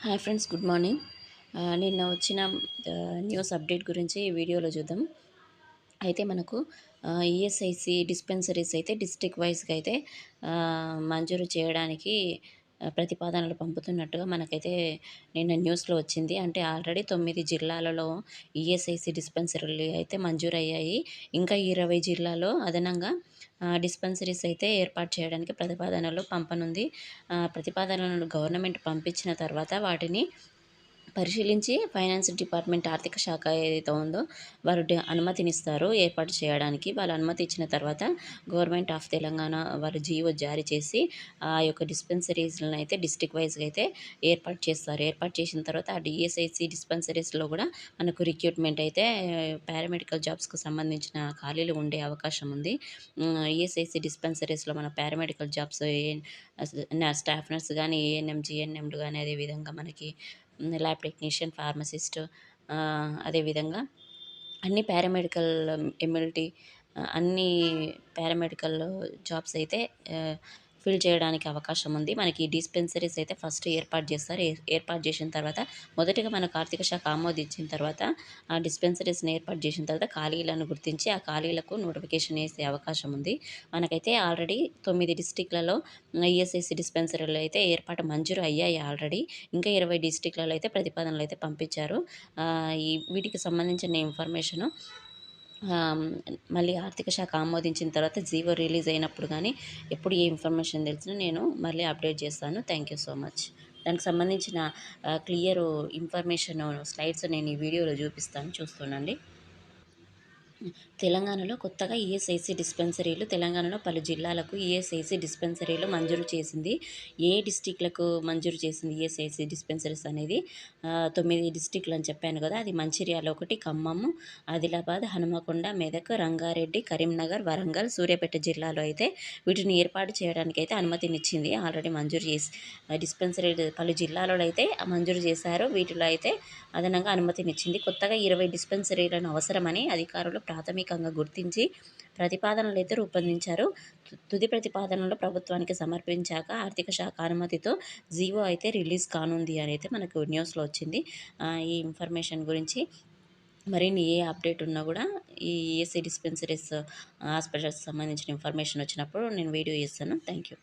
Hi friends, good morning. నిన్న వచ్చిన news update గురించి ఈ వీడియోలో చూద్దాం. అయితే మనకు ఈఎస్ఐసి డిస్పెన్సరీస్ అయితే డిస్ట్రిక్ట్ వైస్గా అయితే మంజూరు చేయడానికి ప్రతిపాదనలు పంపుతున్నట్టుగా మనకైతే నిన్న న్యూస్లో వచ్చింది. అంటే ఆల్రెడీ 9 జిల్లాలలో ఈఎస్ఐసి డిస్పెన్సరీలు అయితే మంజూరయ్యాయి. ఇంకా 20 జిల్లాలో అదనంగా డిస్పెన్సరీస్ అయితే ఏర్పాటు చేయడానికి ప్రతిపాదనలు పంపనుంది. ప్రతిపాదనలను గవర్నమెంట్ పంపించిన తర్వాత వాటిని పరిశీలించి ఫైనాన్స్ డిపార్ట్మెంట్ ఆర్థిక శాఖ ఏదైతే ఉందో వారు అనుమతినిస్తారు ఏర్పాటు చేయడానికి. వాళ్ళు అనుమతి ఇచ్చిన తర్వాత గవర్నమెంట్ ఆఫ్ తెలంగాణ వారు జీవో జారీ చేసి ఆ యొక్క డిస్పెన్సరీస్‌లను అయితే డిస్ట్రిక్ట్ వైస్‌గా అయితే ఏర్పాటు చేస్తారు. ఏర్పాటు చేసిన తర్వాత ఆ డిఎస్ఐసి డిస్పెన్సరీస్‌లో కూడా మనకు రిక్రూట్మెంట్ అయితే పారామెడికల్ జాబ్స్‌కి సంబంధించిన ఖాళీలు ఉండే అవకాశం ఉంది. ఈఎస్ఐసి డిస్పెన్సరీస్‌లో మన పారామెడికల్ జాబ్స్ స్టాఫ్ నర్స్ గానీ, ఏఎన్ఎం, జీఎన్ఎంలు గానీ, అదేవిధంగా మనకి ల్యాబ్ టెక్నీషియన్, ఫార్మసిస్ట్, అదేవిధంగా అన్ని పారామెడికల్ ఎంఎల్టీ అన్నీ పారామెడికల్ జాబ్స్ అయితే ఫిల్ చేయడానికి అవకాశం ఉంది. మనకి డిస్పెన్సరీస్ అయితే ఫస్ట్ ఏర్పాటు చేస్తారు. ఏర్పాటు చేసిన తర్వాత మొదటిగా మనకు ఆర్థిక శాఖ ఆమోదించిన తర్వాత ఆ డిస్పెన్సరీస్‌ని ఏర్పాటు చేసిన తర్వాత ఖాళీలను గుర్తించి ఆ ఖాళీలకు నోటిఫికేషన్ ఏసే అవకాశం ఉంది. మనకైతే ఆల్రెడీ 9 డిస్ట్రిక్ట్‌లలో ఈఎస్ఐసి డిస్పెన్సరీలు అయితే ఏర్పాటు మంజూరు అయ్యాయి ఆల్రెడీ. ఇంకా 20 డిస్ట్రిక్ట్‌లలో అయితే ప్రతిపాదనలు అయితే పంపించారు. వీటికి సంబంధించిన ఇన్ఫర్మేషను ఆహ్, మళ్ళీ ఆర్థిక శాఖ ఆమోదించిన తర్వాత జీవో రిలీజ్ అయినప్పుడు గానీ, ఎప్పుడు ఏ ఇన్ఫర్మేషన్ తెలిసినా నేను మళ్ళీ అప్డేట్ చేస్తాను. Thank you so much. దానికి సంబంధించిన క్లియరు ఇన్ఫర్మేషను స్లైడ్స్ నేను ఈ వీడియోలో చూపిస్తాను, చూస్తుండండి. తెలంగాణలో కొత్తగా ఈఎస్ఐసి డిస్పెన్సరీలు తెలంగాణలో పలు జిల్లాలకు ఈఎస్ఐసి డిస్పెన్సరీలు మంజూరు చేసింది. ఏ డిస్టిక్‌లకు మంజూరు చేసింది ఈఎస్ఐసి డిస్పెన్సరీస్ అనేది 9 డిస్టిక్‌లు అని చెప్పాను కదా! అది మంచిర్యాల ఒకటి, ఖమ్మము, ఆదిలాబాద్, హనుమకొండ, మెదక్, రంగారెడ్డి, కరీంనగర్, వరంగల్, సూర్యాపేట జిల్లాలో అయితే వీటిని ఏర్పాటు చేయడానికైతే అనుమతినిచ్చింది. ఆల్రెడీ మంజూరు చేసి డిస్పెన్సరీలు పలు జిల్లాలలో అయితే మంజూరు చేశారు. వీటిలో అయితే అదనంగా అనుమతినిచ్చింది. కొత్తగా 20 డిస్పెన్సరీలను అవసరమని అధికారులు ప్రాథమికంగా గుర్తించి ప్రతిపాదనలైతే రూపొందించారు. తుది ప్రతిపాదనలు ప్రభుత్వానికి సమర్పించాక ఆర్థిక శాఖ అనుమతితో జీవో అయితే రిలీజ్ కానుంది అని అయితే మనకు న్యూస్‌లో వచ్చింది. ఈ ఇన్ఫర్మేషన్ గురించి మరిన్ని ఏ అప్డేట్ ఉన్నా కూడా ఈ ఈఎస్ఐ డిస్పెన్సరీస్ హాస్పిటల్స్‌కి సంబంధించిన ఇన్ఫర్మేషన్ వచ్చినప్పుడు నేను వీడియో చేస్తాను. Thank you.